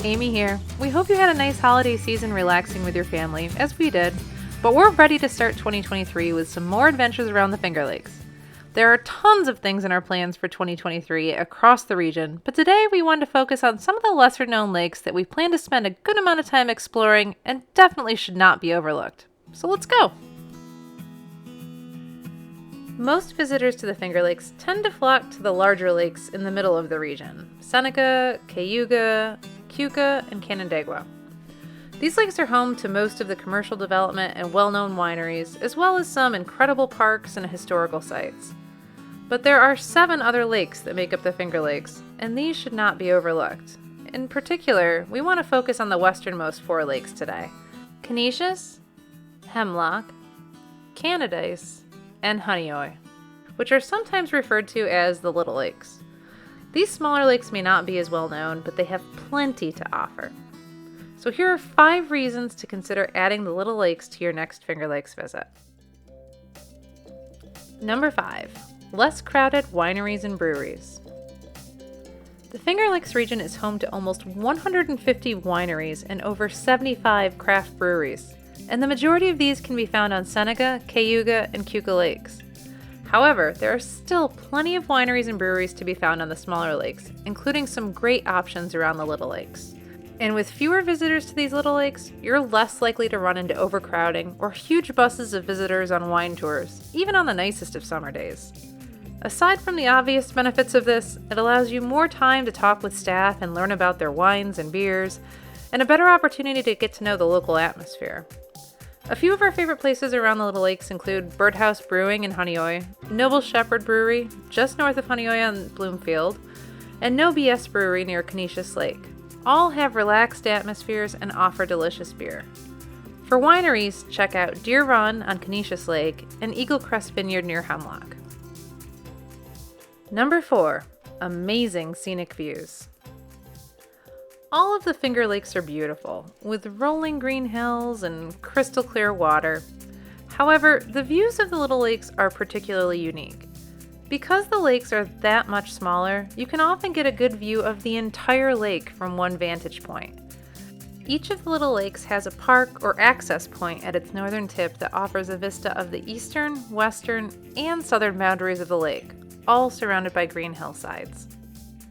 Amy here. We hope you had a nice holiday season relaxing with your family, as we did. But we're ready to start 2023 with some more adventures around the Finger Lakes. There are tons of things in our plans for 2023 across the region, but today we wanted to focus on some of the lesser known lakes that we plan to spend a good amount of time exploring and definitely should not be overlooked. So let's go! Most visitors to the Finger Lakes tend to flock to the larger lakes in the middle of the region: Seneca, Cayuga, Keuka, and Canandaigua. These lakes are home to most of the commercial development and well-known wineries, as well as some incredible parks and historical sites. But there are 7 other lakes that make up the Finger Lakes, and these should not be overlooked. In particular, we want to focus on the westernmost 4 lakes today: Conesus, Hemlock, Canadice, and Honeoye, which are sometimes referred to as the Little Lakes. These smaller lakes may not be as well known, but they have plenty to offer. So here are 5 reasons to consider adding the Little Lakes to your next Finger Lakes visit. Number 5. Less crowded wineries and breweries. The Finger Lakes region is home to almost 150 wineries and over 75 craft breweries, and the majority of these can be found on Seneca, Cayuga, and Keuka lakes. However, there are still plenty of wineries and breweries to be found on the smaller lakes, including some great options around the Little Lakes. And with fewer visitors to these little lakes, you're less likely to run into overcrowding or huge buses of visitors on wine tours, even on the nicest of summer days. Aside from the obvious benefits of this, it allows you more time to talk with staff and learn about their wines and beers, and a better opportunity to get to know the local atmosphere. A few of our favorite places around the Little Lakes include Birdhouse Brewing in Honeoye, Noble Shepherd Brewery just north of Honeoye on Bloomfield, and No BS Brewery near Conesus Lake. All have relaxed atmospheres and offer delicious beer. For wineries, check out Deer Run on Conesus Lake and Eagle Crest Vineyard near Hemlock. Number 4. Amazing scenic views. All of the Finger Lakes are beautiful, with rolling green hills and crystal clear water. However, the views of the Little Lakes are particularly unique. Because the lakes are that much smaller, you can often get a good view of the entire lake from one vantage point. Each of the Little Lakes has a park or access point at its northern tip that offers a vista of the eastern, western, and southern boundaries of the lake, all surrounded by green hillsides.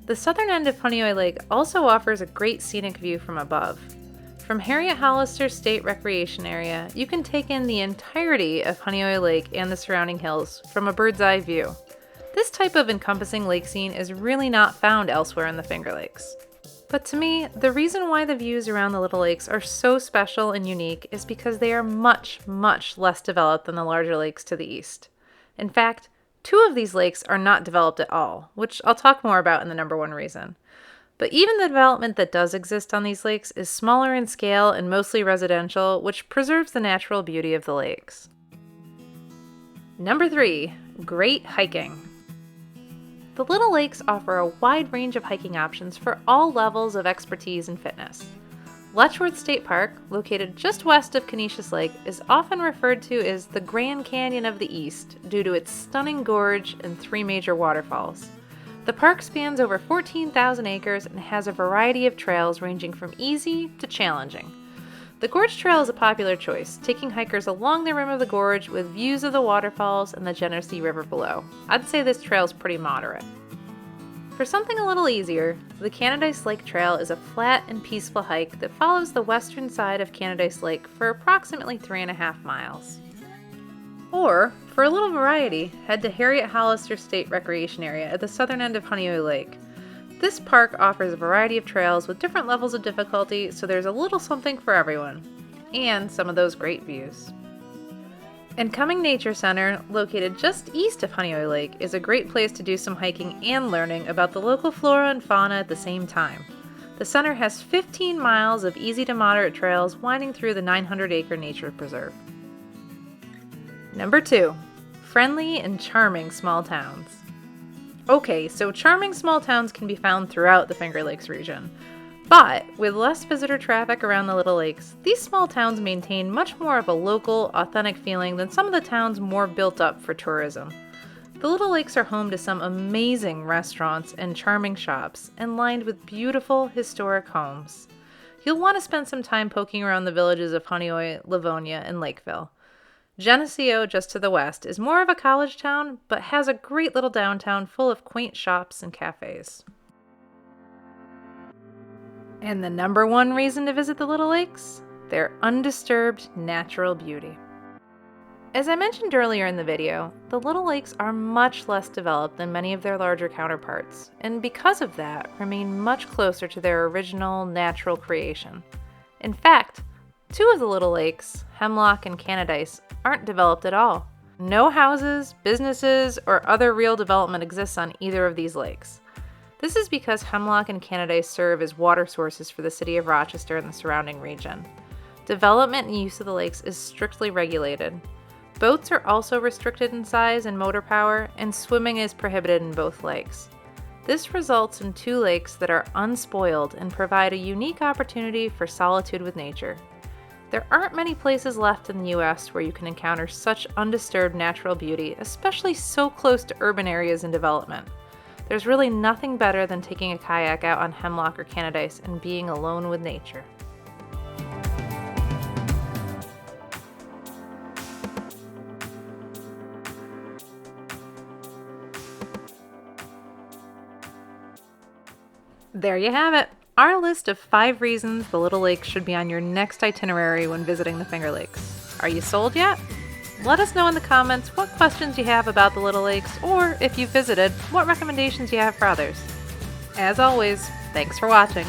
The southern end of Honeoye Lake also offers a great scenic view from above. From Harriet Hollister State Recreation Area, you can take in the entirety of Honeoye Lake and the surrounding hills from a bird's eye view. This type of encompassing lake scene is really not found elsewhere in the Finger Lakes. But to me, the reason why the views around the Little Lakes are so special and unique is because they are much, much less developed than the larger lakes to the east. In fact, 2 of these lakes are not developed at all, which I'll talk more about in the number 1 reason. But even the development that does exist on these lakes is smaller in scale and mostly residential, which preserves the natural beauty of the lakes. Number 3. Great hiking. The Little Lakes offer a wide range of hiking options for all levels of expertise and fitness. Letchworth State Park, located just west of Conesus Lake, is often referred to as the Grand Canyon of the East due to its stunning gorge and 3 major waterfalls. The park spans over 14,000 acres and has a variety of trails ranging from easy to challenging. The Gorge Trail is a popular choice, taking hikers along the rim of the gorge with views of the waterfalls and the Genesee River below. I'd say this trail is pretty moderate. For something a little easier, the Canadice Lake Trail is a flat and peaceful hike that follows the western side of Canadice Lake for approximately 3.5 miles. Or, for a little variety, head to Harriet Hollister State Recreation Area at the southern end of Honeoye Lake. This park offers a variety of trails with different levels of difficulty, so there's a little something for everyone, and some of those great views. Encoming Nature Center, located just east of Honeoye Lake, is a great place to do some hiking and learning about the local flora and fauna at the same time. The center has 15 miles of easy to moderate trails winding through the 900-acre nature preserve. Number 2. Friendly and charming small towns. Okay, so charming small towns can be found throughout the Finger Lakes region. But with less visitor traffic around the Little Lakes, these small towns maintain much more of a local, authentic feeling than some of the towns more built up for tourism. The Little Lakes are home to some amazing restaurants and charming shops, and lined with beautiful, historic homes. you'll want to spend some time poking around the villages of Honeoye, Livonia, and Lakeville. Geneseo, just to the west, is more of a college town, but has a great little downtown full of quaint shops and cafes. And the number one reason to visit the Little Lakes? Their undisturbed natural beauty. As I mentioned earlier in the video, the Little Lakes are much less developed than many of their larger counterparts, and because of that, remain much closer to their original natural creation. In fact, two of the Little Lakes, Hemlock and Canadice, aren't developed at all. No houses, businesses, or other real development exists on either of these lakes. This is because Hemlock and Canadice serve as water sources for the city of Rochester and the surrounding region. Development and use of the lakes is strictly regulated. Boats are also restricted in size and motor power, and swimming is prohibited in both lakes. This results in two lakes that are unspoiled and provide a unique opportunity for solitude with nature. There aren't many places left in the US where you can encounter such undisturbed natural beauty, especially so close to urban areas and development. There's really nothing better than taking a kayak out on Hemlock or Canadice and being alone with nature. There you have it, our list of 5 reasons the Little Lakes should be on your next itinerary when visiting the Finger Lakes. Are you sold yet? Let us know in the comments what questions you have about the Little Lakes, or if you've visited, what recommendations you have for others. As always, thanks for watching.